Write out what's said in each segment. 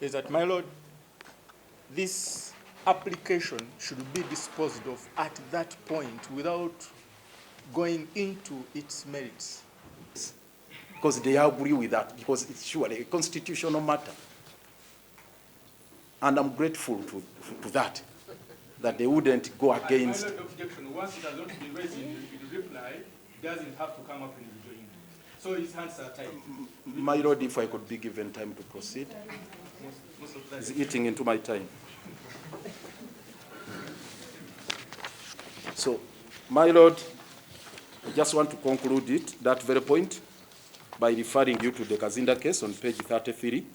is that, my Lord, this application should be disposed of at that point without going into its merits. Because they agree with that, because it's surely a constitutional matter. And I'm grateful to that they wouldn't go against. My Lord, objection, once it has not been raised in reply, it doesn't have to come up in rejoinder. So his hands are tied. My Lord, if I could be given time to proceed. Most of that It's eating into my time. So, my Lord, I just want to conclude that very point, by referring you to the Kazinda case on page 33.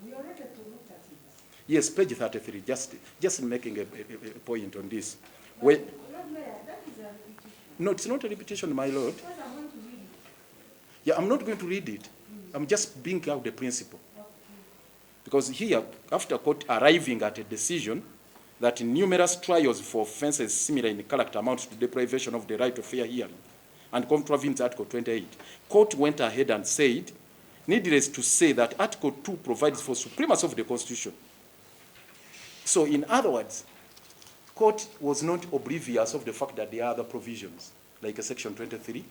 We already looked at it. Yes, page 33, just making a point on this. Lord Mayor, that is a repetition. No, it's not a repetition, my Lord. Because I want to read it. Yeah, I'm not going to read it. I'm just bringing out the principle. Okay. Because here, after court arriving at a decision that numerous trials for offences similar in character amount to deprivation of the right of fair hearing and contravenes Article 28, court went ahead and said, needless to say, that Article 2 provides for supremacy of the Constitution. So, in other words, court was not oblivious of the fact that there are other provisions, like Section 23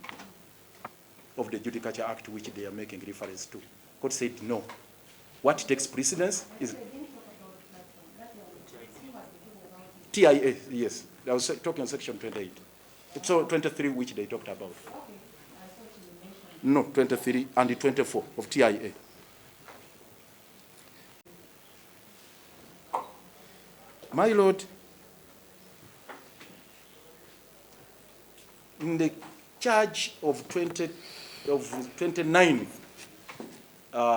of the Judicature Act, which they are making reference to. Court said no. What takes precedence is TIA, yes. I was talking on Section 28. So 23, which they talked about. No, 23 and 24 of TIA. My Lord, in the charge of 29th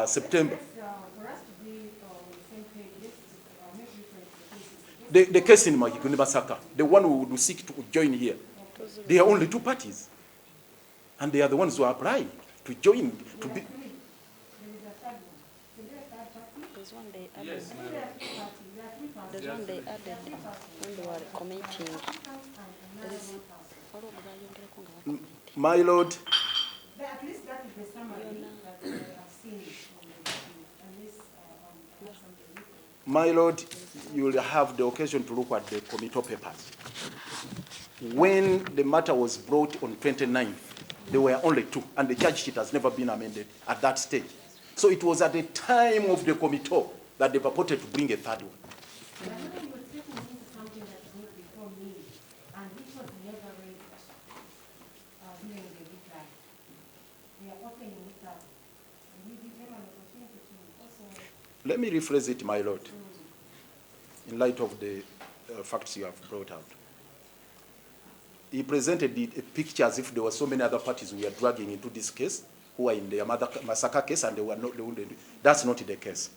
September, For us to be on the same page, let's make reference to the case in Masaka, the one who would seek to join here, there are only two parties, and they are the ones who are applying to join, to be. there is a third one. Is there a third party? There's one they added. Yes, There are three parties. There are three parties. There's one they added when they were commenting. There is My Lord, at least that is the summary that I have seen on this something. my Lord, you will have the occasion to look at the committee papers. When the matter was brought on 29th, there were only two, and the charge sheet has never been amended at that stage. So it was at the time of the committee that they purported to bring a third one. But I know you were taking into something that is not before me, and which was never raised during the reply. We are opening it up. And we give them an opportunity to also. Let me rephrase it, my Lord, in light of the facts you have brought out. He presented a picture as if there were so many other parties we are dragging into this case who are in the Masaka case, and they were not. That's not the case.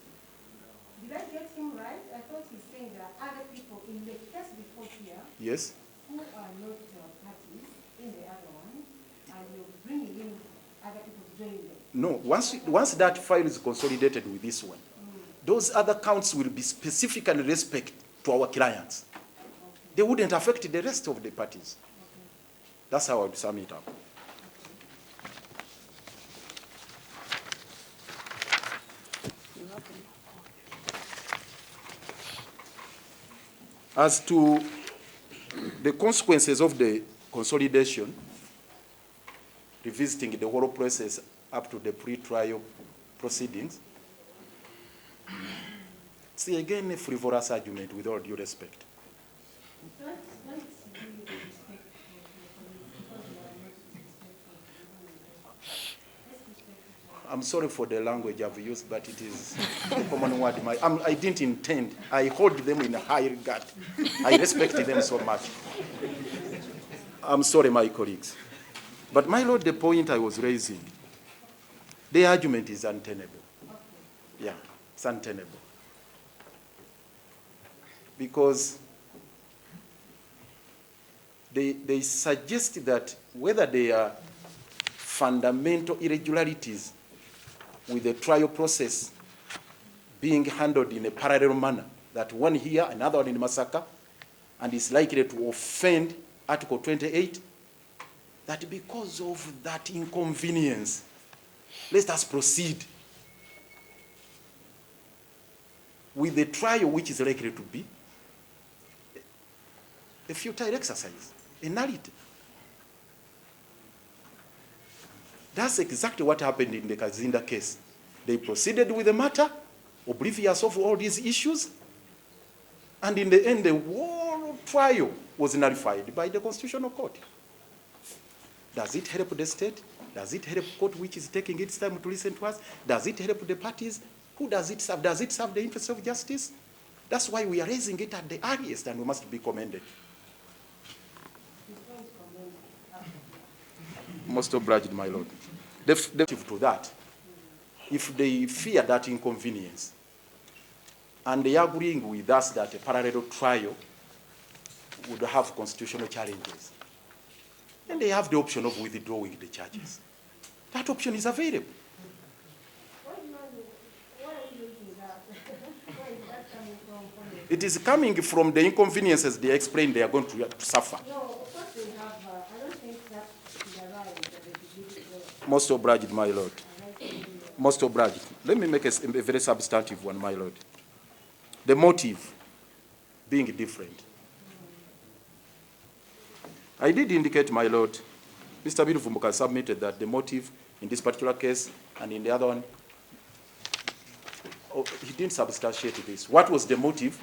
Did I get him right? I thought he's saying there are other people in the case before here Yes? who are not parties in the other one, and you're bringing in other people to join them. No, once that file is consolidated with this one, those other counts will be specifically respect to our clients. They wouldn't affect the rest of the parties. That's how I would sum it up. As to the consequences of the consolidation, revisiting the whole process up to the pre-trial proceedings, see again a frivolous argument with all due respect. I'm sorry for the language I've used, but it is a common word. I didn't intend. I hold them in high regard. I respect them so much. I'm sorry, my colleagues. But my Lord, the point I was raising, the argument is untenable. Yeah, it's untenable. Because they suggest that whether there are fundamental irregularities with the trial process being handled in a parallel manner, that one here, another one in Masaka, and is likely to offend Article 28, that because of that inconvenience, let us proceed. with a trial which is likely to be a futile exercise, a nullity. That's exactly what happened in the Kazinda case. They proceeded with the matter, oblivious of all these issues, and in the end, the whole trial was nullified by the Constitutional Court. Does it help the state? Does it help court which is taking its time to listen to us? Does it help the parties? Who does it serve? Does it serve the interests of justice? That's why we are raising it at the earliest, and we must be commended. Most obliged, my lord. To that, if they fear that inconvenience, and they are agreeing with us that a parallel trial would have constitutional challenges, then they have the option of withdrawing the charges. That option is available. Why are we looking at that? Where is that coming from? It is coming from the inconveniences they explain they are going to suffer. No, of course they have, I don't think that is arrived at the beginning. Most obliged, my lord. Most obliged. Let me make a very substantive one, my lord. The motive being different. I did indicate, my lord, Mr. Biruvumbuka submitted that the motive in this particular case and in the other one, he didn't substantiate this. What was the motive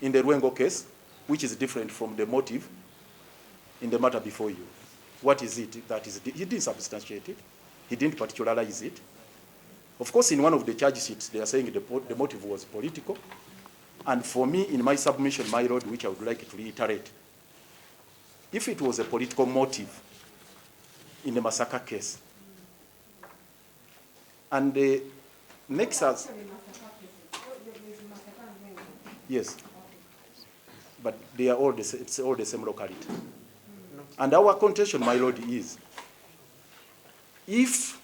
in the Rwengo case, which is different from the motive in the matter before you? What is it that is, he didn't substantiate it. He didn't particularize it. Of course, in one of the charge sheets, they are saying the motive was political. And for me, in my submission, my lord, which I would like to reiterate, if it was a political motive in the massacre case, and the Nexus, yes, but they are all it's all the same locality. And our contention, my lord, is if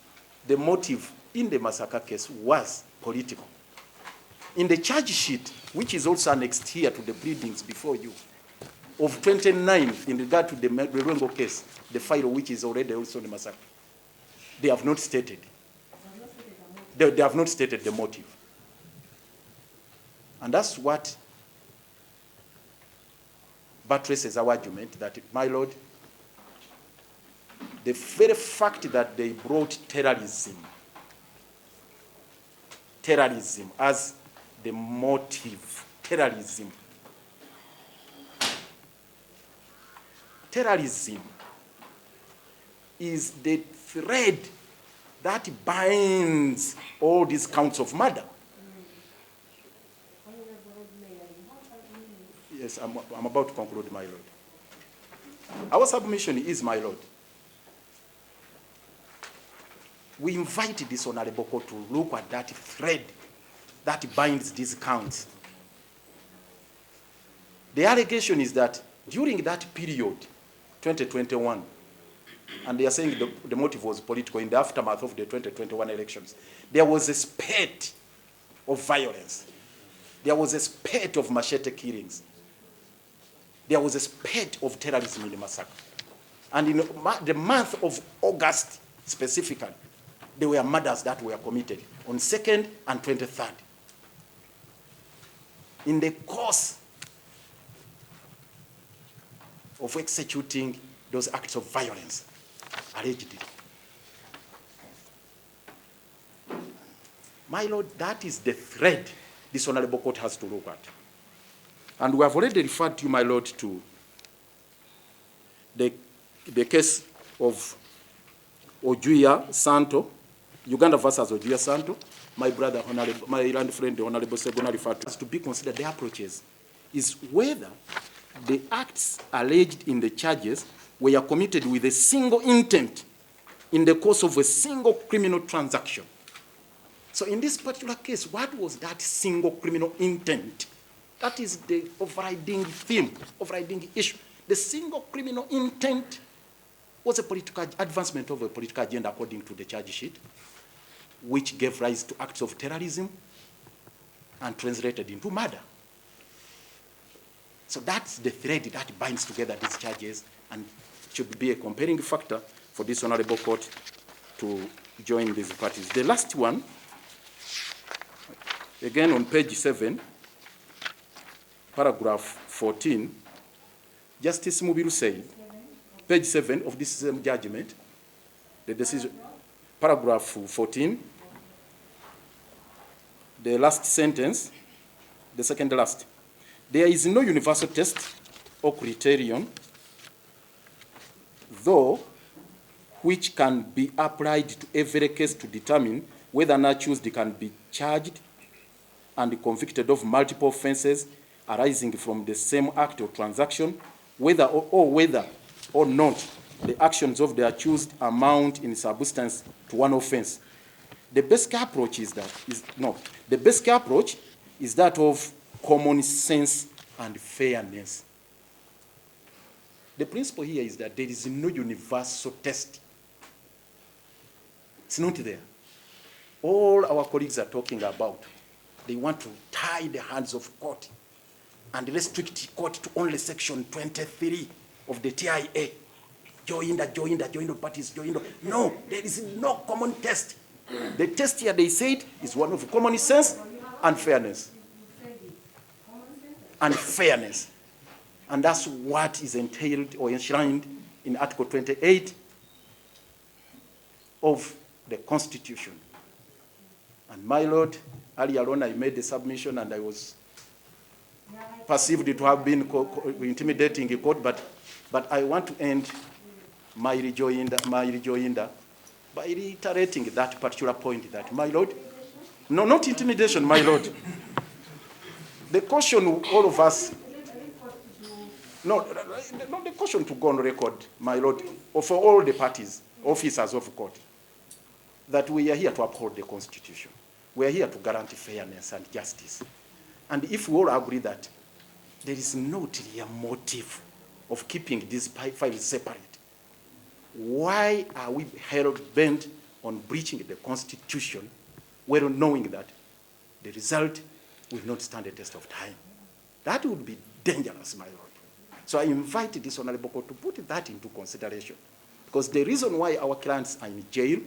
the motive in the massacre case was political, in the charge sheet, which is also annexed here to the pleadings before you, of 29 in regard to the Rwengo case, the file which is already also the massacre, they have not stated. They have not stated the motive. And that's what buttresses our argument that, my lord, the very fact that they brought terrorism as the motive, terrorism is the thread that binds all these counts of murder. Yes, I'm about to conclude, my lord. Our submission is, my lord, we invite this honorable court to look at that thread that binds these counts. The allegation is that during that period, 2021, and they are saying the motive was political in the aftermath of the 2021 elections, there was a spate of violence. There was a spate of machete killings. There was a spate of terrorism in the massacre. And in the month of August specifically, there were murders that were committed on 2nd and 23rd. In the course of executing those acts of violence, allegedly. My lord, that is the thread this honorable court has to look at. And we have already referred to you, my lord, to the case of Ojuya Santo, Uganda versus Ojuya Santo. My brother, my land friend, the Honorable Segona referred to, to be considered the approaches is whether the acts alleged in the charges were committed with a single intent in the course of a single criminal transaction. So in this particular case, what was that single criminal intent? That is the overriding theme, overriding issue. The single criminal intent was a political advancement of a political agenda according to the charge sheet, which gave rise to acts of terrorism and translated into murder. So that's the thread that binds together these charges and should be a compelling factor for this honorable court to join these parties. The last one, Again, on page 7, paragraph 14, Justice Mubiru said, page 7 of this same judgment, the decision, paragraph 14, the last sentence, the second last. There is no universal test or criterion, though, which can be applied to every case to determine whether an accused can be charged and convicted of multiple offenses arising from the same act or transaction, whether or not the actions of the accused amount in substance to one offense. The basic approach is that of common sense and fairness. The principle here is that there is no universal test. It's not there. All our colleagues are talking about, they want to tie the hands of court and restrict court to only section 23 of the TIA. Join the parties, No, there is no common test. The test here, they said, is one of common sense and fairness. And fairness. And that's what is entailed or enshrined in Article 28 of the Constitution. And my Lord, earlier on I made the submission and I was perceived to have been intimidating in court, but I want to end my rejoinder by reiterating that particular point that, my Lord, no, not intimidation, my Lord. The caution all of us, the caution to go on record, my Lord, for all the parties, officers of court, that we are here to uphold the Constitution. We are here to guarantee fairness and justice. And if we all agree that there is no clear motive of keeping these files separate, why are we hell-bent on breaching the Constitution, well knowing that the result will not stand the test of time? That would be dangerous, my Lord. So I invite this Honorable Court to put that into consideration. Because the reason why our clients are in jail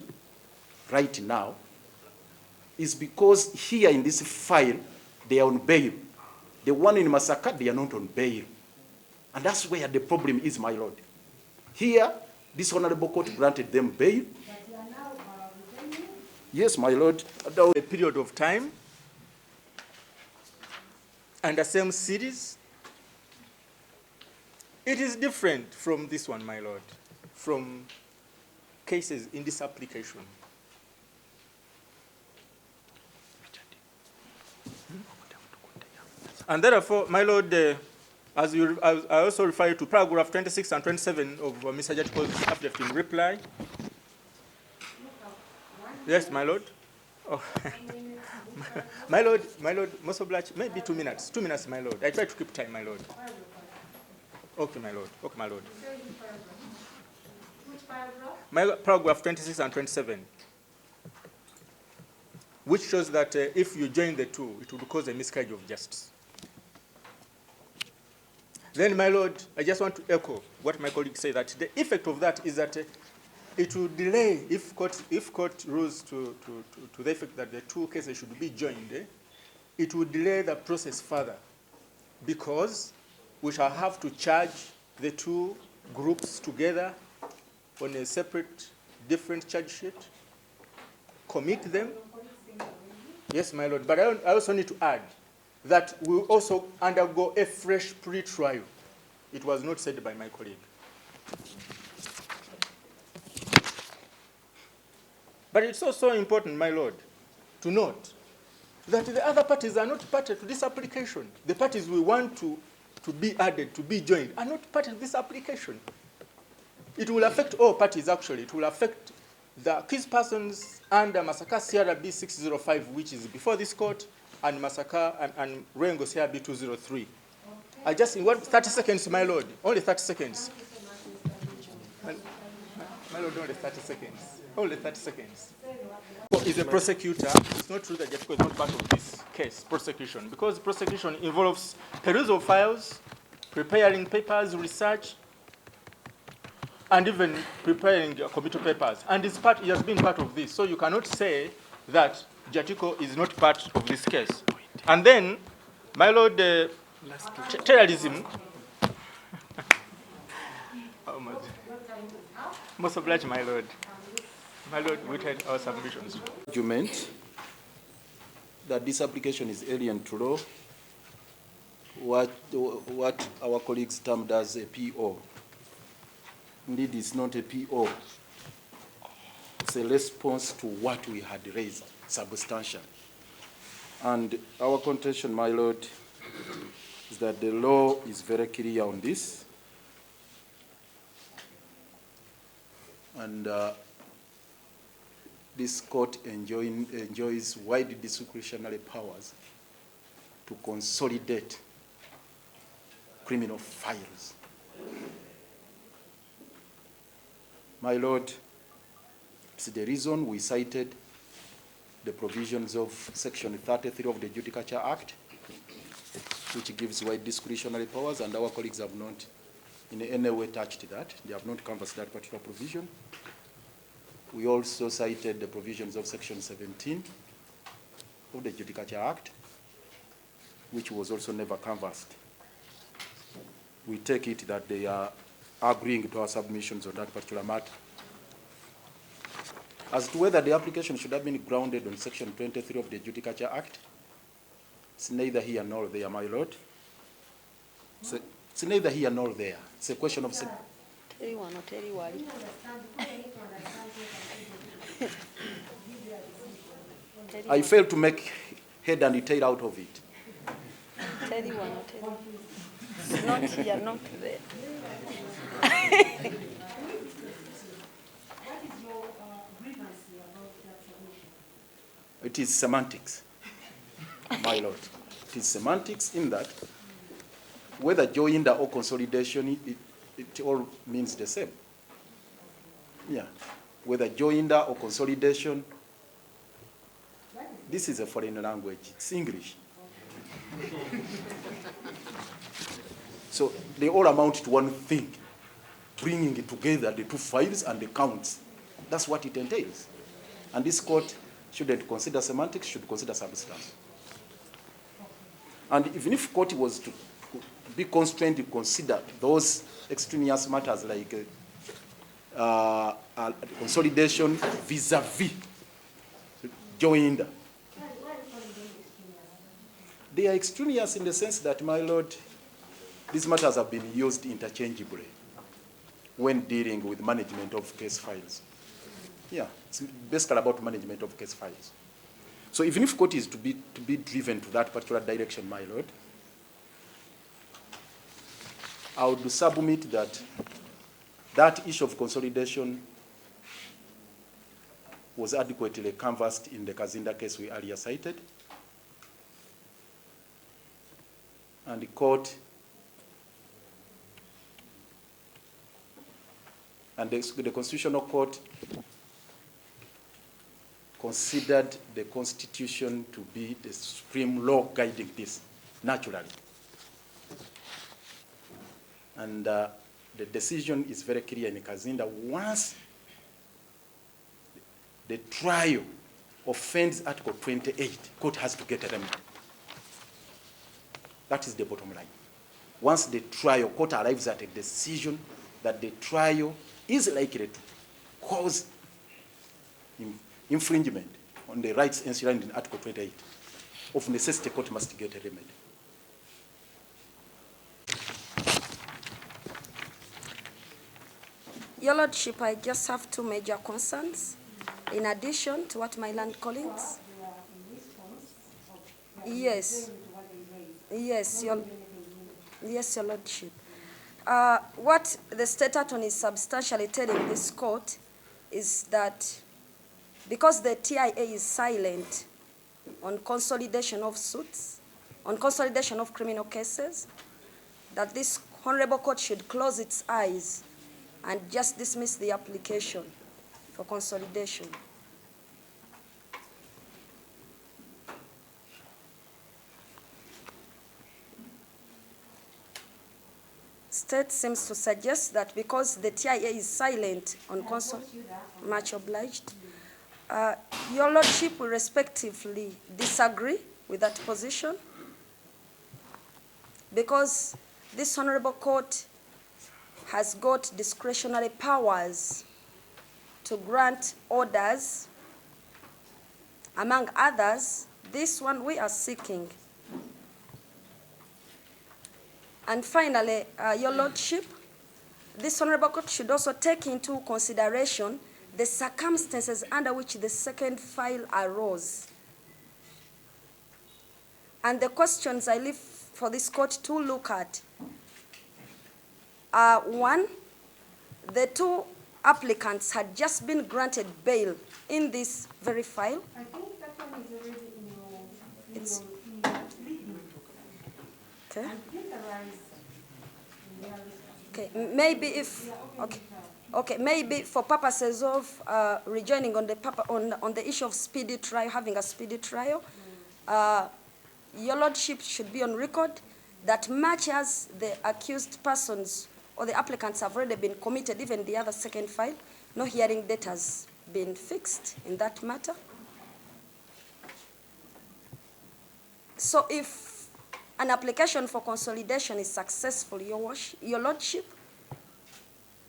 right now is because here in this file, they are on bail. The one in Masaka, they are not on bail. And that's where the problem is, my Lord. Here, this Honorable Court granted them bail. Yes, my Lord. A period of time and the same series. It is different from this one, my Lord, from cases in this application. And therefore, my Lord, I also refer you to paragraph 26 and 27 of Mr. Jatiko's affidavit in reply. Yes, my Lord. Oh. my Lord, most obliged, maybe 2 minutes. 2 minutes, my Lord. I try to keep time, my Lord. Okay, my Lord. Okay, my Lord. Which paragraph? My paragraph 26 and 27, which shows that if you join the two, it would cause a miscarriage of justice. Then, my Lord, I just want to echo what my colleague said, that the effect of that is that it will delay, if court rules to the effect that the two cases should be joined, it will delay the process further, because we shall have to charge the two groups together on a separate, different charge sheet, commit them. Yes, my Lord, but I also need to add that we will also undergo a fresh pre-trial. It was not said by my colleague. But it's also important, my Lord, to note that the other parties are not party to this application. The parties we want to be added, to be joined, are not part of this application. It will affect all parties, actually. It will affect the accused persons under Masaka CRB 605, which is before this court, and Masaka and Rengo CRB 203. Okay. I just, in 30 seconds, my Lord, only 30 seconds. My Lord, only 30 seconds. Only 30 seconds. Is a prosecutor. It's not true that Jessica is not part of this case, prosecution, because prosecution involves perusal of files, preparing papers, research, and even preparing committee papers. And it has been part of this. So you cannot say that Jatiko is not part of this case. And then, my lord, terrorism. Oh, most obliged, my lord. My lord, we had our submissions. Argument that this application is alien to law, what our colleagues termed as a PO. Indeed, it's not a PO. It's a response to what we had raised, substantial. And our contention, my lord, is that the law is very clear on this. And this court enjoys wide discretionary powers to consolidate criminal files. My lord, it's the reason we cited the provisions of Section 33 of the Judicature Act, which gives wide discretionary powers, and our colleagues have not in any way touched that. They have not canvassed that particular provision. We also cited the provisions of Section 17 of the Judicature Act, which was also never canvassed. We take it that they are agreeing to our submissions on that particular matter. As to whether the application should have been grounded on Section 23 of the Judicature Act, it's neither here nor there, my lord. It's neither here nor there. It's a question of... I failed to make head and tail out of it. It's not here, not there. What is your grievance about that submission? It is semantics, my lord. It is semantics in that whether joinder or consolidation, it all means the same. Yeah. Whether joinder or consolidation, this is a foreign language. It's English. So they all amount to one thing, bringing together the two files and the counts. That's what it entails. And this court shouldn't consider semantics, should consider substance. And even if court was to be constrained to consider those extraneous matters like consolidation vis-a-vis joinder, they are extraneous in the sense that, my lord, these matters have been used interchangeably when dealing with management of case files. Yeah, it's basically about management of case files. So even if court is to be driven to that particular direction, my lord, I would submit that that issue of consolidation was adequately canvassed in the Kazinda case we earlier cited. And the court and the Constitutional Court considered the Constitution to be the supreme law guiding this, naturally. And the decision is very clear in Kazinda. Once the trial offends Article 28, court has to get a remedy. That is the bottom line. Once the trial court arrives at a decision that the trial is likely to cause infringement on the rights enshrined in Article 28, of necessity, court must get a remedy. Your Lordship, I just have two major concerns, in addition to what my land colleagues. Yes. Yes, Your Lordship. What the State Attorney is substantially telling this court is that because the TIA is silent on consolidation of suits, on consolidation of criminal cases, that this honorable court should close its eyes and just dismiss the application for consolidation. State seems to suggest that because the TIA is silent on consolidation, much obliged, Your Lordship will respectively disagree with that position because this Honorable Court has got discretionary powers to grant orders. Among others, this one we are seeking. And finally, Your Lordship, this Honorable Court should also take into consideration the circumstances under which the second file arose. And the questions I leave for this court to look at are, one, the two applicants had just been granted bail in this very file. I think that one is already in your pleading. Okay. And this arise in their response. Okay, maybe if, okay, maybe for purposes of rejoining on the issue of speedy trial, having a speedy trial, Your Lordship should be on record that much as the accused persons or the applicants have already been committed, even the other second file, no hearing date has been fixed in that matter. So if an application for consolidation is successful, Your Lordship,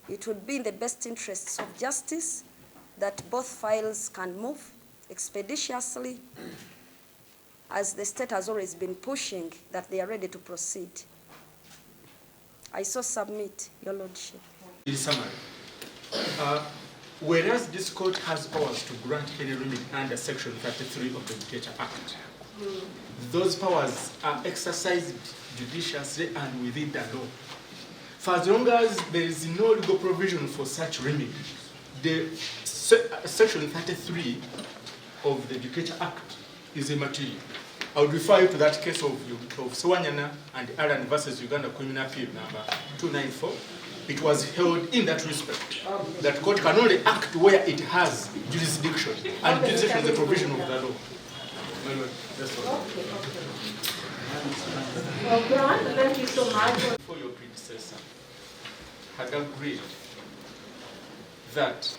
it would be in the best interests of justice that both files can move expeditiously, as the state has always been pushing that they are ready to proceed. I so submit, Your Lordship. In summary, whereas this court has powers to grant any remedy under Section 33 of the Dictator Act, those powers are exercised judiciously and within the law. For as long as there is no legal provision for such remedy, the Section 33 of the Dictator Act is immaterial. I would refer you to that case of Ssewanyana and Ssegirinya versus Uganda Criminal Appeal number 294. It was held in that respect, that court can only act where it has jurisdiction, and jurisdiction is the provision of the law. My Lord, that's all. Okay, thank you so much. For your predecessor had agreed that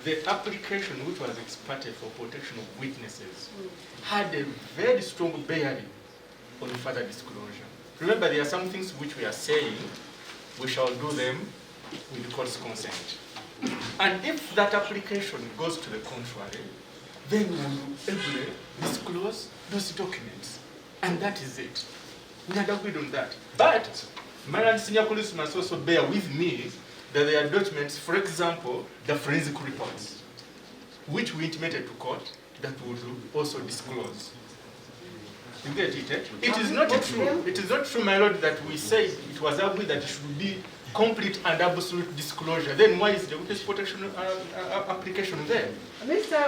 the application which was ex parte for protection of witnesses had a very strong bearing on further disclosure. Remember, there are some things which we are saying we shall do them with the court's consent. And if that application goes to the contrary, then we will able disclose those documents. And that is it. We had agreed on that. But Madam Senior Police must also bear with me that there are documents, for example, the forensic reports, which we intimated to court that we would also disclose. You get it, eh? It is not true. It is not true, my Lord, that we say it was agreed that it should be complete and absolute disclosure. Then why is the witness protection application there? Mr.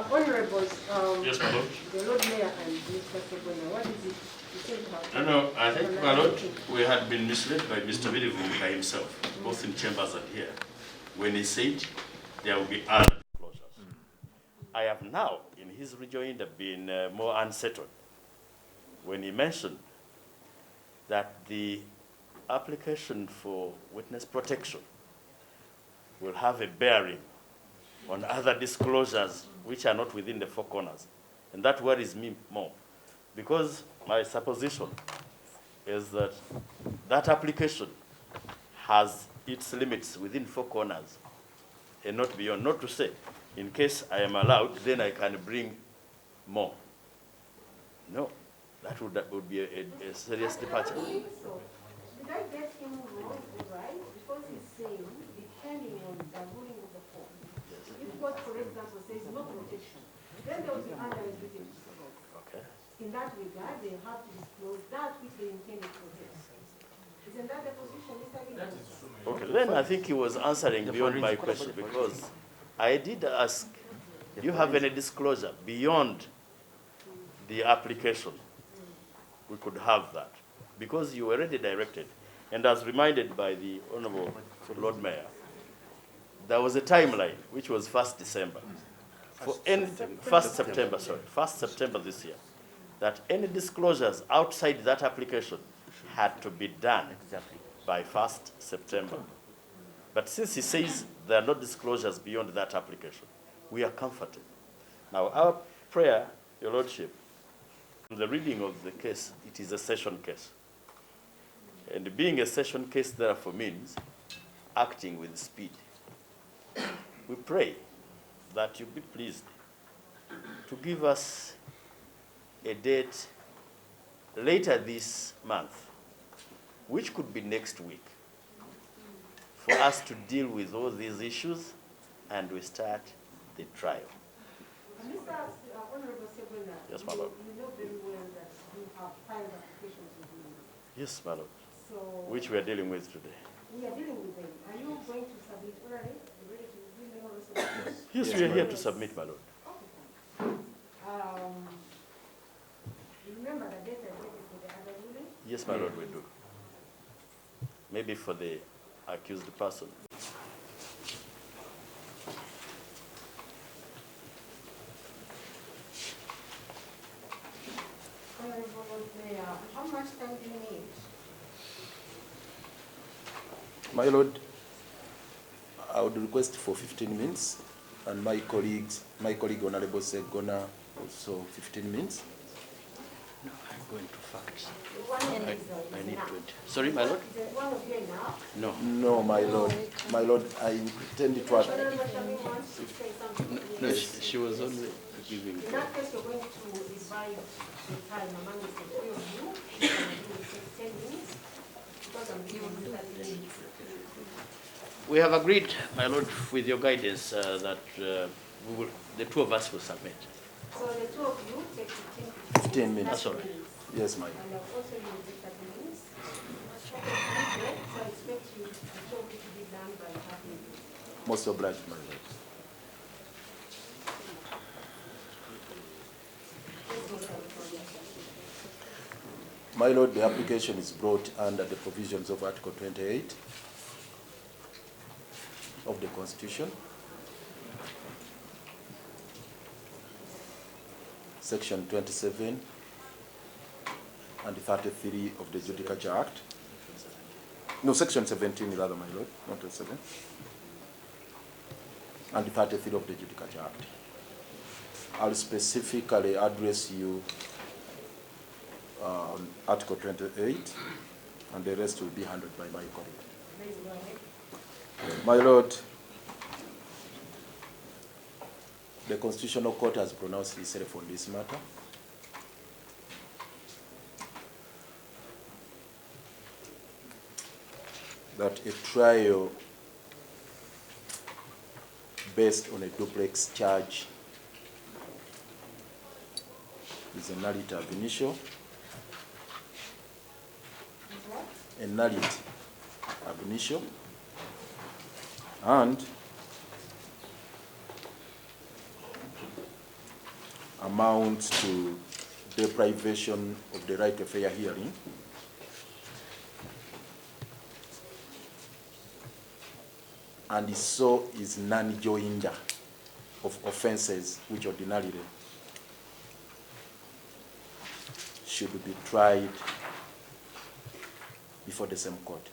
Honorables, Yes, my Lord. the Lord Mayor and Mr. Ssegirinya, what is it you say about? No, I think, my Lord, we had been misled by Mr. Virivu by himself, both in chambers and here, when he said there will be other disclosures. I have now, in his rejoinder, been more unsettled when he mentioned that the application for witness protection will have a bearing on other disclosures which are not within the four corners. And that worries me more, because my supposition is that that application has its limits within four corners and not beyond. Not to say, in case I am allowed, then I can bring more. No, that would be a serious departure. Did I get him wrong, right? Because he's saying, depending on the ruling of the court, if court, for example, says no protection, then there will be under a duty to disclose. Okay. In that regard, they have to disclose that which they intend to protect. Isn't that the position, Mr. Ssegirinya? Okay, then I think he was answering beyond my question, because I did ask, do you have any disclosure beyond the application? We could have that, because you already directed, and as reminded by the Honorable Lord Mayor, there was a timeline which was 1st December, for any 1st September, sorry, 1st September this year, that any disclosures outside that application had to be done by 1st September. But since he says there are no disclosures beyond that application, we are comforted. Now, our prayer, Your Lordship, the reading of the case, it is a session case. And being a session case, therefore, means acting with speed. We pray that you be pleased to give us a date later this month, which could be next week, for us to deal with all these issues and we start the trial. Mr. Honorable Ssegirinya, Yes, my lord. you know very well that you have filed applications with me. Yes, my lord. So Which we are dealing with today. we are dealing with them. Are you going to submit orally? Are you ready to give them a resolution? Yes, we are here to submit, my lord. Okay, fine. Remember the date I gave you for the other ruling? Yes, my lord, we do. Maybe for the accused person. Honorable Mayor, how much time do you need? My Lord, I would request for 15 minutes, and my colleague Honorable Ssegirinya, also 15 minutes. No, I'm going to facts. One minute I is need enough. 20. Sorry, my lord? Is there one of you enough? No. No, my Lord. My Lord, I intend to have... Honorable Shami wants to say something. No, she was only giving. In that case, you're going to divide the time among the three of you. You will take 10 minutes, because I'm giving you 30 minutes. We have agreed, my lord, with your guidance that the two of us will submit. So the two of you take 15 minutes. That's all right. Yes, my Lord. And also you will take 30 minutes. So I expect you, the two of you to be done by half minute. Most obliged, my Lord. My Lord, the application is brought under the provisions of Article 28 of the Constitution, Section 27 and 33 of the Judicature Act. No, Section 17 rather, my Lord, not 27. And 33 of the Judicature Act. I'll specifically address you on Article 28, and the rest will be handled by my colleague. Please go ahead. My Lord, the Constitutional Court has pronounced itself on this matter. That a trial based on a duplex charge is a nullity ab initio, a nullity ab initio, and amounts to deprivation of the right to fair hearing, and so is non-joinder of offenses which ordinarily should be tried before the same court.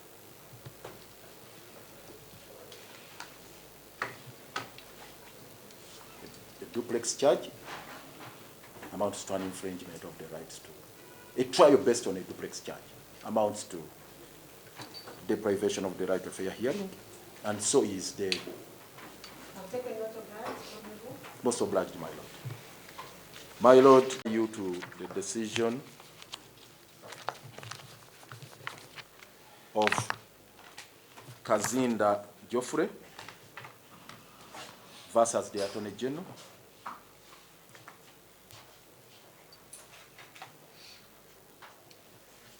The duplex charge amounts to an infringement of the rights to. A trial based on a duplex charge amounts to deprivation of the right to fair hearing, and so is the I've taken note of that, Honorable. most obliged, my Lord. My Lord, you to the decision of Kazinda Geoffrey versus the Attorney General.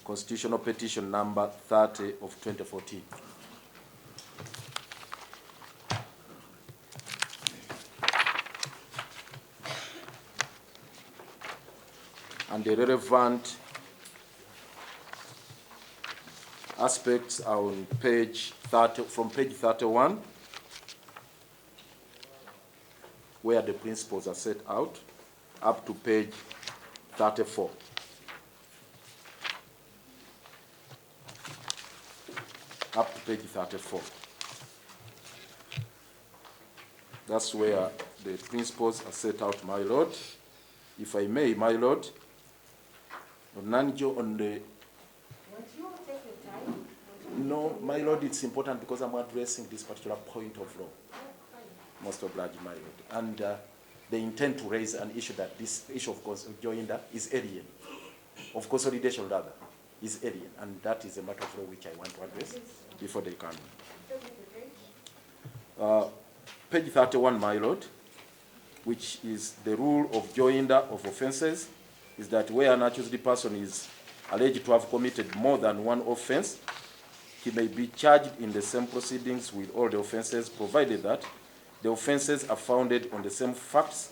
Constitutional petition number 30 of 2014. And the relevant aspects are on page 30, from page 31, where the principles are set out, up to page 34. Up to page 34. That's where the principles are set out, my Lord. If I may, my Lord, Nanjo on the... Won't you take your time? No, my Lord, it's important because I'm addressing this particular point of law. Most obliged, my Lord. And they intend to raise an issue that this issue of joinder is alien, of consolidation rather, is alien, and that is a matter of law which I want to address before they come. Page 31, my Lord, which is the rule of joinder of offences, is that where an accused person is alleged to have committed more than one offence, he may be charged in the same proceedings with all the offences, provided that the offences are founded on the same facts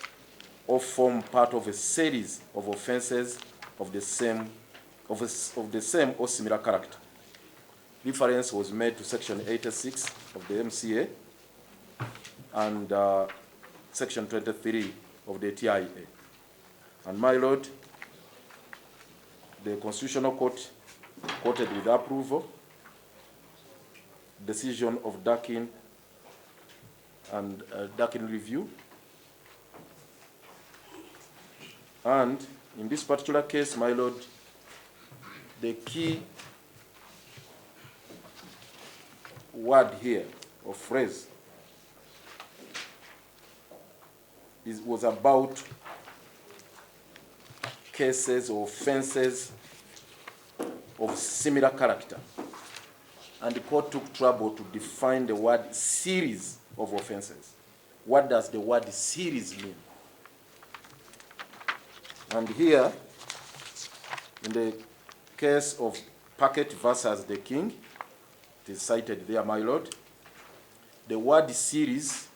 or form part of a series of offences of the same or similar character. Reference was made to Section 86 of the MCA and Section 23 of the TIA. And my Lord, the Constitutional Court quoted with approval decision of Dakin and Dakin review. And in this particular case, my Lord, the key word here or phrase was about cases or offences of similar character. And the court took trouble to define the word series of offences. What does the word series mean? And here, in the case of Packet versus the King, it is cited there, my Lord, the word series,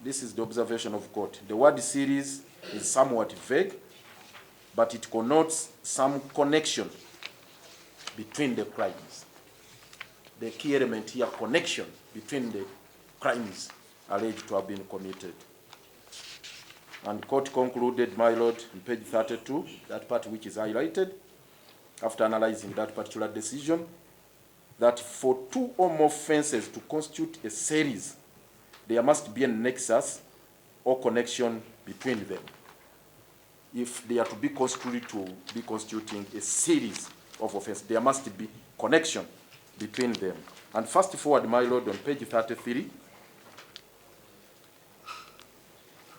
this is the observation of court. The word series is somewhat vague, but it connotes some connection between the crimes. The key element here, connection between the crimes alleged to have been committed. And court concluded, my Lord, on page 32, that part which is highlighted, after analyzing that particular decision, that for two or more offences to constitute a series, there must be a nexus or connection between them. If they are to be constituting a series of offences, there must be connection between them. And fast forward, my Lord, on page 33,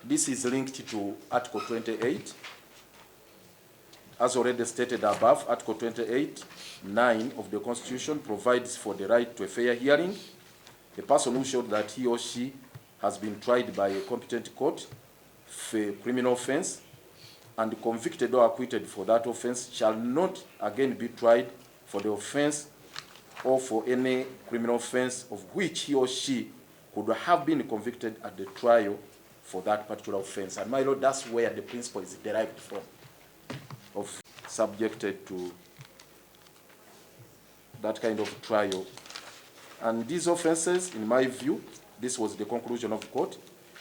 this is linked to Article 28. As already stated above, Article 28(9) of the Constitution provides for the right to a fair hearing. A person who showed that he or she has been tried by a competent court for a criminal offense and convicted or acquitted for that offense shall not again be tried for the offense or for any criminal offense of which he or she could have been convicted at the trial for that particular offense. And my Lord, that's where the principle is derived from, of subjected to that kind of trial. And these offenses, in my view, this was the conclusion of the court,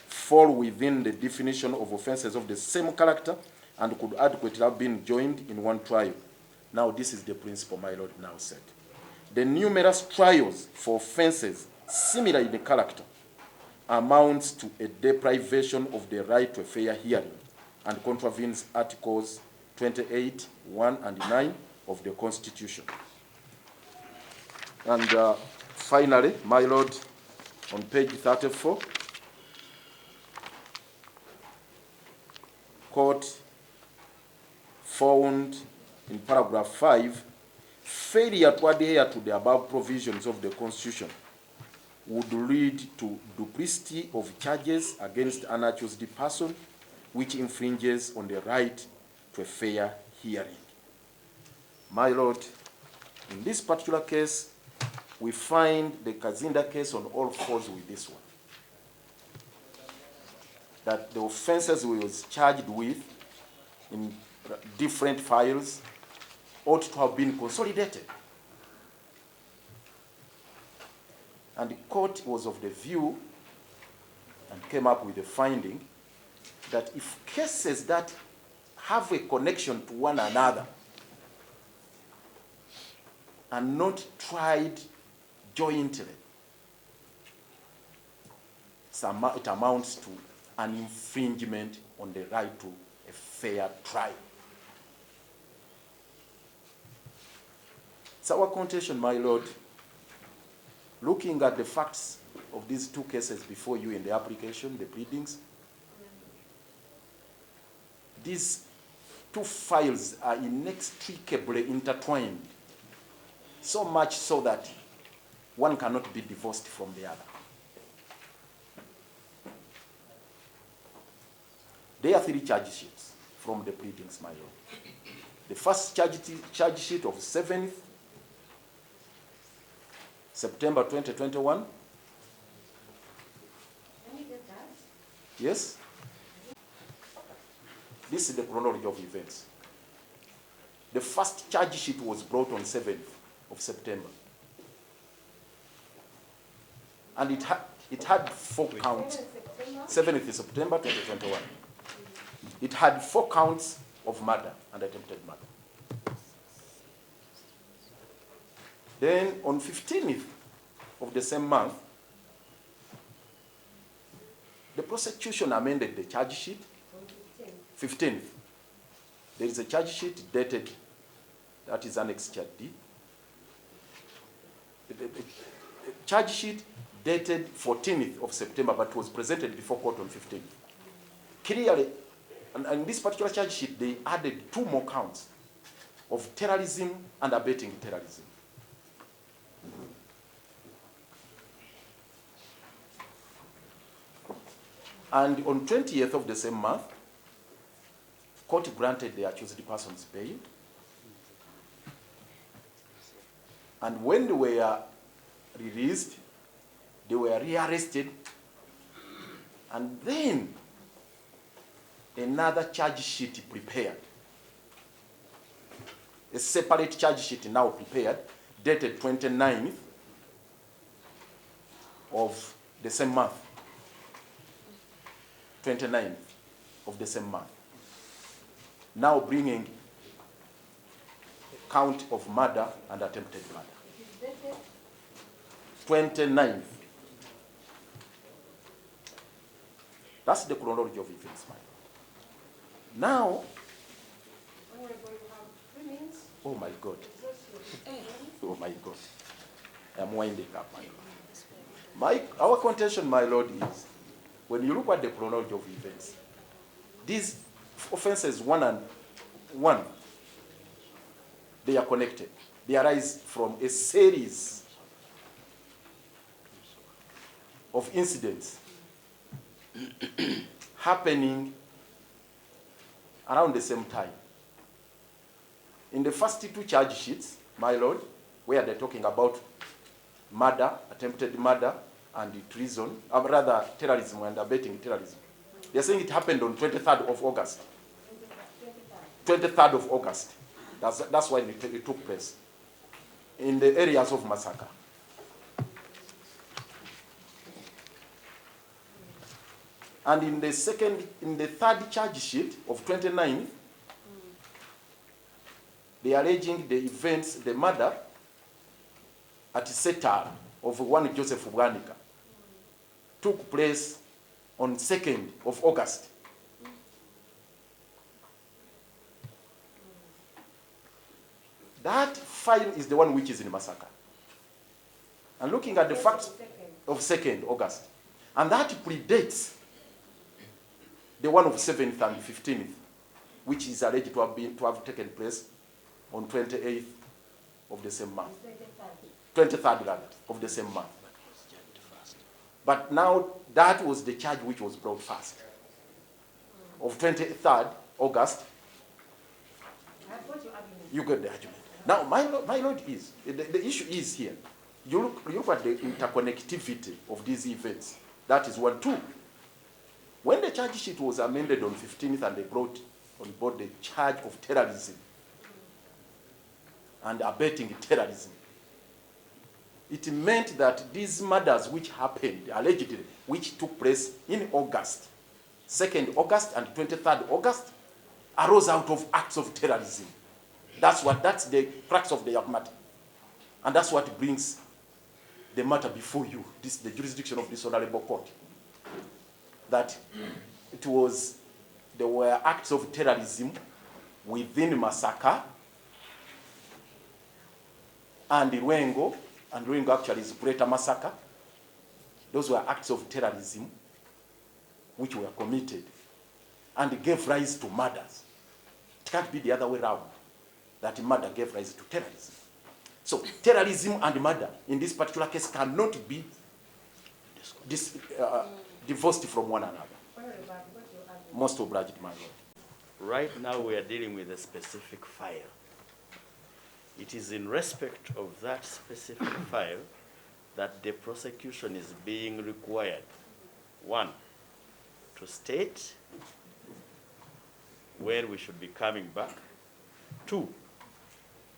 fall within the definition of offenses of the same character and could adequately have been joined in one trial. Now, this is the principle my Lord now said. The numerous trials for offenses similar in character amounts to a deprivation of the right to a fair hearing and contravenes Articles 28, 1 and 9 of the Constitution. And finally, my Lord, on page 34, court found in paragraph 5, failure to adhere to the above provisions of the Constitution would lead to duplicity of charges against an accused person, which infringes on the right to a fair hearing. My Lord, in this particular case, we find the Kazinda case on all fours with this one. That the offenses we was charged with in different files ought to have been consolidated. And the court was of the view and came up with a finding that if cases that have a connection to one another are not tried jointly, it amounts to an infringement on the right to a fair trial. So our contention, my lord, looking at the facts of these two cases before you in the application, the pleadings, these two files are inextricably intertwined, so much so that one cannot be divorced from the other. There are 3 charge sheets from the pleadings, my lord. The first charge sheet of 7th September 2021. Can you get that? Yes? This is the chronology of events. The first charge sheet was brought on 7th of September. And it had 4 counts. 7th September 2021. It had 4 counts of murder and attempted murder. Then on 15th of the same month, the prosecution amended the charge sheet. 15th. There is a charge sheet dated, that is Annex Chat D. The charge sheet dated 14th of September, but was presented before court on 15th. Clearly, and this particular charge sheet, they added 2 more counts of terrorism and abetting terrorism. And on 20th of the same month, court granted the accused persons bail. And when they were released, they were rearrested. And then another charge sheet prepared. A separate charge sheet now prepared, dated 29th of the same month. 29th of the same month. Now bringing count of murder and attempted murder. 29th. That's the chronology of events, man. Now, oh my God. Oh my God. I'm winding up, my Lord. Our contention, my Lord, is when you look at the chronology of events, these offenses, one and one, they are connected. They arise from a series of incidents happening around the same time. In the first 2 charge sheets, my Lord, where they're talking about murder, attempted murder, and treason, or rather terrorism and abetting terrorism, they're saying it happened on 23rd of August. 23rd of August. That's when it took place in the areas of massacre. And in the 3rd charge sheet of 29th, they are alleging the events, the murder at Setar of one Joseph Bwanika took place on 2nd of August. That file is the one which is in massacre. And looking at the facts of 2nd August, and that predates the one of 7th and 15th, which is alleged to have taken place on 28th of the same month. 23rd rather, of the same month. But now that was the charge which was brought first. Of 23rd August, you got the argument. Now, my Lord is, the issue is here. You look at the interconnectivity of these events. That is 1, 2. When the charge sheet was amended on 15th and they brought on board the charge of terrorism and abetting terrorism, it meant that these murders which happened, allegedly, which took place in August, 2nd August and 23rd August, arose out of acts of terrorism. That's the crux of the matter. And that's what brings the matter before you, the jurisdiction of this honorable court. that there were acts of terrorism within Masaka and Rwengo actually is Greater Masaka. Those were acts of terrorism which were committed and gave rise to murders. It can't be the other way around, that murder gave rise to terrorism. So terrorism and murder in this particular case cannot be divorced from one another. Most obliged, my lord. Right now we are dealing with a specific file. It is in respect of that specific file that the prosecution is being required, one, to state where we should be coming back. Two,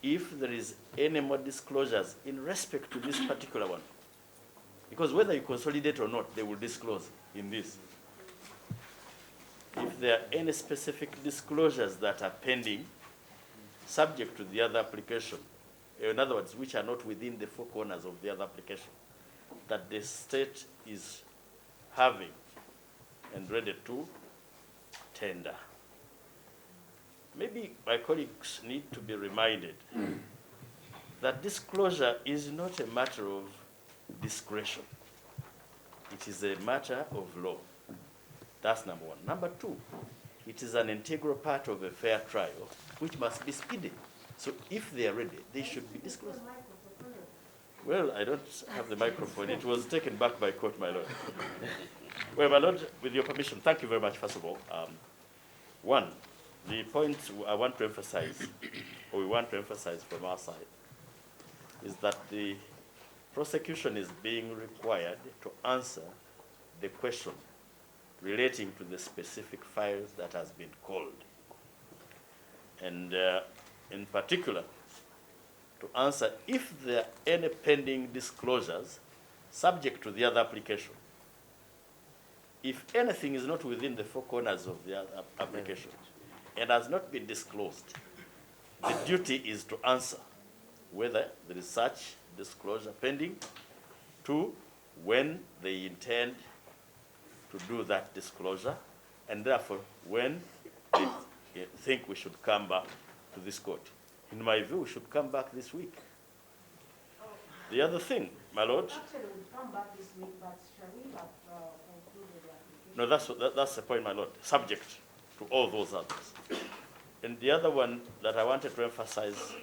if there is any more disclosures in respect to this particular one. Because whether you consolidate or not, they will disclose in this. If there are any specific disclosures that are pending, subject to the other application, in other words, which are not within the four corners of the other application, that the state is having and ready to tender. Maybe my colleagues need to be reminded that disclosure is not a matter of discretion. It is a matter of law. That's number one. Number two, it is an integral part of a fair trial, which must be speedy. So if they are ready, they should be disclosed. Well, I don't have the microphone. It was taken back by court, my lord. Well, my lord, with your permission, thank you very much, first of all. One, the point I want to emphasize, or we want to emphasize from our side, is that the prosecution is being required to answer the question relating to the specific files that has been called. And in particular, to answer if there are any pending disclosures subject to the other application. If anything is not within the four corners of the other application and has not been disclosed, the duty is to answer whether there is such disclosure pending, two, when they intend to do that disclosure, and therefore when they think we should come back to this court. In my view, we should come back this week. The other thing, my lord. Actually, we'll come back this week, but shall we have concluded the application? No, that's the point, my lord, subject to all those others. And the other one that I wanted to emphasize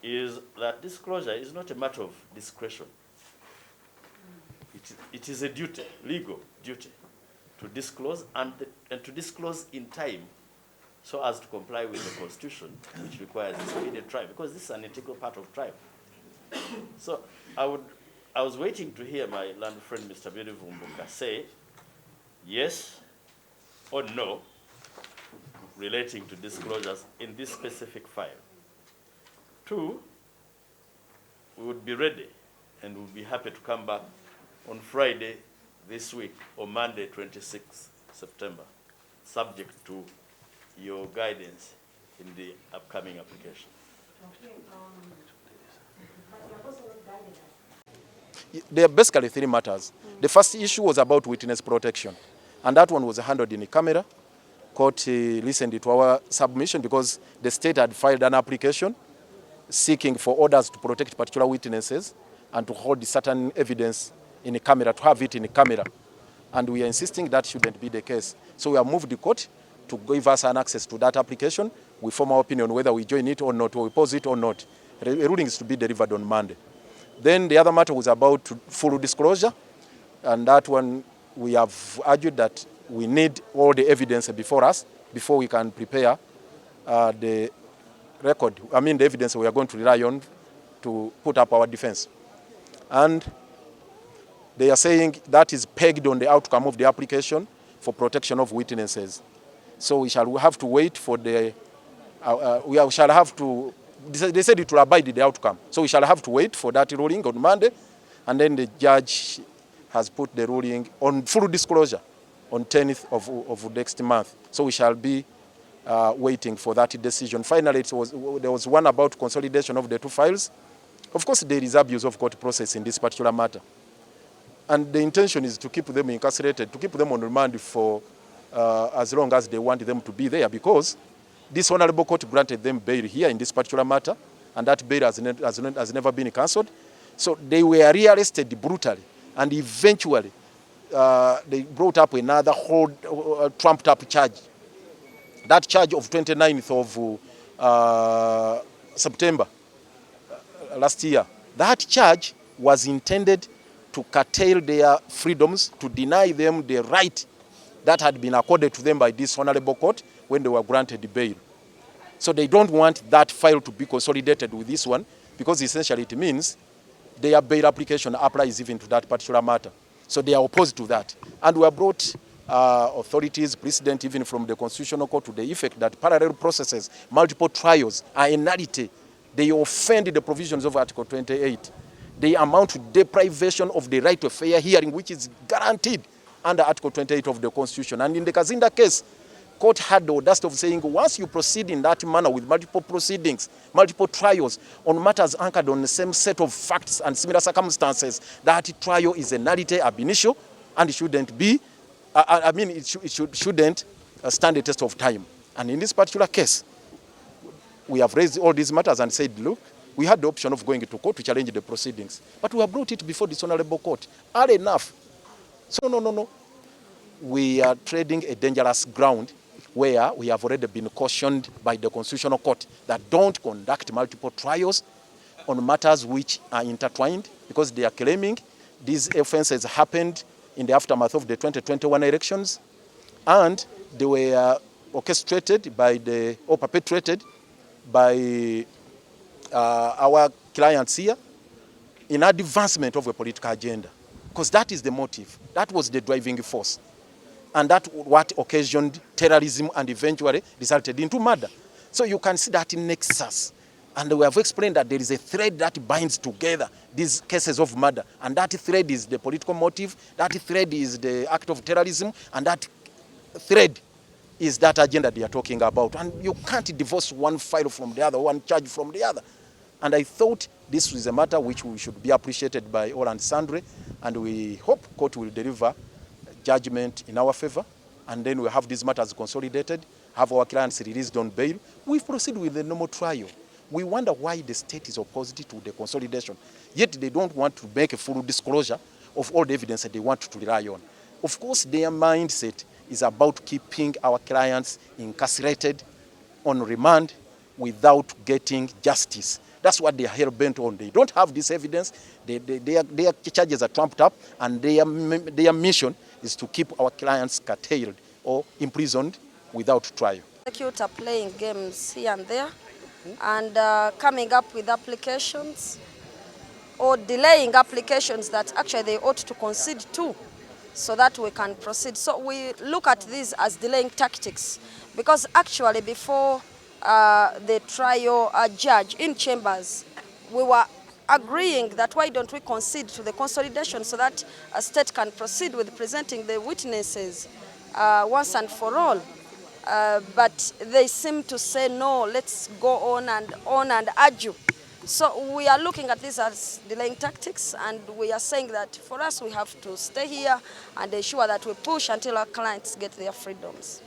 is that disclosure is not a matter of discretion. It is a duty, legal duty, to disclose and to disclose in time so as to comply with the Constitution, which requires a speedy trial, because this is an integral part of trial. So I was waiting to hear my learned friend, Mr. Birivumbuka, say yes or no relating to disclosures in this specific file. Two, we would be ready and would be happy to come back on Friday this week or Monday, 26th September, subject to your guidance in the upcoming application. Okay, but you're also not guiding us. There are basically three matters. The first issue was about witness protection, and that one was handled in camera. Court listened to our submission because the state had filed an application seeking for orders to protect particular witnesses and to hold certain evidence in a camera, to have it in a camera. And we are insisting that shouldn't be the case. So we have moved the court to give us an access to that application. We form our opinion whether we join it or not, or we oppose it or not. A ruling is to be delivered on Monday. Then the other matter was about full disclosure, and that one we have argued that we need all the evidence before us before we can prepare the record, the evidence we are going to rely on to put up our defense. And they are saying that is pegged on the outcome of the application for protection of witnesses. So we shall have to wait for the, we shall have to, they said it will abide the outcome. So we shall have to wait for that ruling on Monday, and then the judge has put the ruling on full disclosure on 10th of next month. So we shall be waiting for that decision. Finally, there was one about consolidation of the two files. Of course, there is abuse of court process in this particular matter. And the intention is to keep them incarcerated, to keep them on remand for as long as they want them to be there, because this honorable court granted them bail here in this particular matter, and that bail has never been cancelled. So they were rearrested brutally, and eventually they brought up another whole trumped up charge. That charge of 29th of September last year, that charge was intended to curtail their freedoms, to deny them the right that had been accorded to them by this honorable court when they were granted bail. So they don't want that file to be consolidated with this one, because essentially it means their bail application applies even to that particular matter. So they are opposed to that. And we have brought authorities, precedent even from the Constitutional Court, to the effect that parallel processes, multiple trials are a nullity. They offend the provisions of Article 28. They amount to deprivation of the right to fair hearing, which is guaranteed under Article 28 of the Constitution. And in the Kazinda case, court had the audacity of saying, once you proceed in that manner with multiple proceedings, multiple trials on matters anchored on the same set of facts and similar circumstances, that trial is a nullity ab initio, and it shouldn't be, it shouldn't stand the test of time. And in this particular case, we have raised all these matters and said, look, we had the option of going to court to challenge the proceedings, but we have brought it before this honorable court. Are enough. So no. We are treading a dangerous ground where we have already been cautioned by the Constitutional Court that don't conduct multiple trials on matters which are intertwined, because they are claiming these offenses happened in the aftermath of the 2021 elections, and they were orchestrated by or perpetrated by our clients here in advancement of a political agenda, because that is the motive. That was the driving force. And that's what occasioned terrorism and eventually resulted into murder. So you can see that in nexus. And we have explained that there is a thread that binds together these cases of murder. And that thread is the political motive, that thread is the act of terrorism, and that thread is that agenda they are talking about. And you can't divorce one file from the other, one charge from the other. And I thought this was a matter which we should be appreciated by all and sundry, and we hope court will deliver judgment in our favor, and then we have these matters consolidated, have our clients released on bail. We proceed with the normal trial. We wonder why the state is opposed to the consolidation, yet they don't want to make a full disclosure of all the evidence that they want to rely on. Of course, their mindset is about keeping our clients incarcerated on remand without getting justice. That's what they are hell-bent on. They don't have this evidence. Their charges are trumped up, and their mission is to keep our clients curtailed or imprisoned without trial. Prosecutors playing games here and there, and coming up with applications or delaying applications that actually they ought to concede to, so that we can proceed. So we look at these as delaying tactics, because actually before the trial judge in chambers, we were agreeing that why don't we concede to the consolidation so that a state can proceed with presenting the witnesses once and for all. But they seem to say, no, let's go on and argue. So we are looking at this as delaying tactics, and we are saying that for us we have to stay here and ensure that we push until our clients get their freedoms.